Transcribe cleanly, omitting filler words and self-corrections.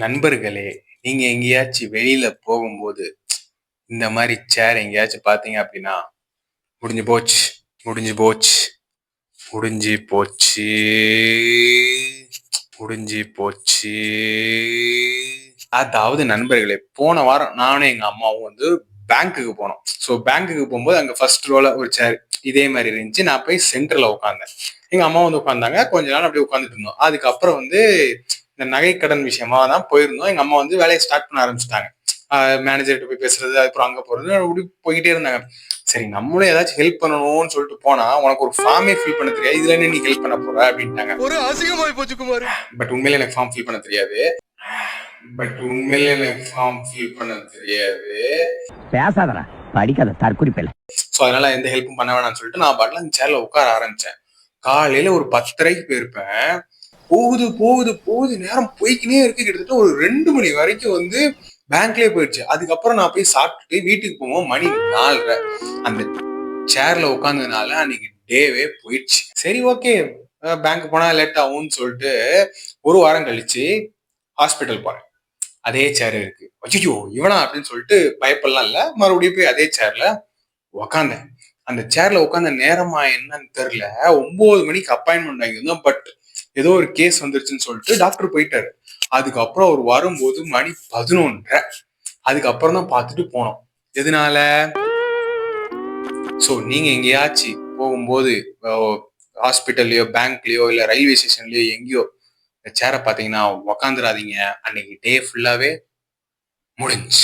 நண்பர்களே, நீங்க எங்கேயாச்சும் வெளியில போகும்போது, இந்த மாரி சேர் எங்கேயாச்சும் பார்த்தீங்க அப்படின்னா, முடிஞ்சு போச்சு, முடிஞ்சு போச்சு, முடிஞ்சு போச்சு, முடிஞ்சு போச்சு. அதாவது நண்பர்களே, போன வாரம் நானும் எங்க அம்மாவும் பேங்க்குக்கு போனோம். பேங்க்குக்கு போகும்போது அங்க ஃபர்ஸ்ட் ரோல ஒரு சேர் இதே மாரி இருந்துச்சு. நான் போய் சென்டர்ல உட்கார்ந்தேன். எங்க அம்மா உட்கார்ந்தாங்க. கொஞ்ச நேரம் அப்படியே உட்கார்ந்துட்டு இருந்தோம். அதுக்கப்புறம் இந்த நகைக்கடன் விஷயமா தான் போயிருந்தோம். எங்க அம்மா வேலையை ஸ்டார்ட் பண்ண ஆரம்பிச்சுட்டாங்க. மேனேஜர்கிட்ட போய் பேசுறது, அதுக்கப்புறம் அங்க போறது, அப்படி போய்கிட்டே இருந்தாங்க. சரி நம்மளும் ஏதாச்சும் ஹெல்ப் பண்ணணும்னு சொல்லிட்டு போனா, உனக்கு ஒரு ஃபார்மே ஃபில் பண்ண தெரியாது. இதுல என்ன நீ ஹெல்ப் பண்ண போற அப்படின்ட்டாங்க. ஒரு அசிங்கமாய் போச்சு குமார். பட் உண்மையில எனக்கு ஃபார்ம் ஃபில் பண்ண தெரியாது. பேசாதடா, படிக்காத தற்குறிப்பில்லை. அதனால எந்த ஹெல்ப்பும் பண்ண வேணாம்னு சொல்லிட்டு நான் பாட்டுல அந்த சேர்ல உட்கார ஆரம்பிச்சேன். காலையில ஒரு 10:30க்கு போயிருப்பேன். போகுது போகுது போகுது நேரம் போய்க்கினே இருக்கு. கிட்டத்தட்ட ஒரு 2 மணி வரைக்கும் பேங்க்லயே போயிடுச்சு. அதுக்கப்புறம் நான் போய் சாப்பிட்டுட்டு வீட்டுக்கு போவோம். மணி 4:30. அந்த சேர்ல உட்கார்ந்ததுனால அன்னைக்கு டேவே போயிடுச்சு. சரி ஓகே, பேங்க் போனா லேட் ஆகும்னு சொல்லிட்டு ஒரு வாரம் கழிச்சு ஹாஸ்பிட்டல் போறேன். அதே சேர் இருக்கு. அச்சச்சோ இவனா அப்படின்னு சொல்லிட்டு பயப்படலாம் இல்ல. மறுபடியும் போய் அதே சேர்ல உக்காந்தேன். அந்த சேர்ல உட்காந்த நேரமா என்னன்னு தெரியல. 9 மணிக்கு அப்பாயின்மெண்ட் வாங்கியிருந்தோம். பட் ஏதோ ஒரு கேஸ் வந்துருச்சுன்னு சொல்லிட்டு டாக்டர் போயிட்டாரு. அதுக்கப்புறம் அவர் வரும்போது மணி 11:30. அதுக்கப்புறம் தான் பார்த்துட்டு போனோம். எதனால? நீங்க எங்கேயாச்சும் போகும்போது ஹாஸ்பிட்டல்லையோ, பேங்க்லயோ, இல்ல ரயில்வே ஸ்டேஷன்லயோ எங்கேயோ சேரை பார்த்தீங்கன்னா உக்காந்துராதீங்க. அன்னைக்கு டே ஃபுல்லாவே முடிஞ்சு.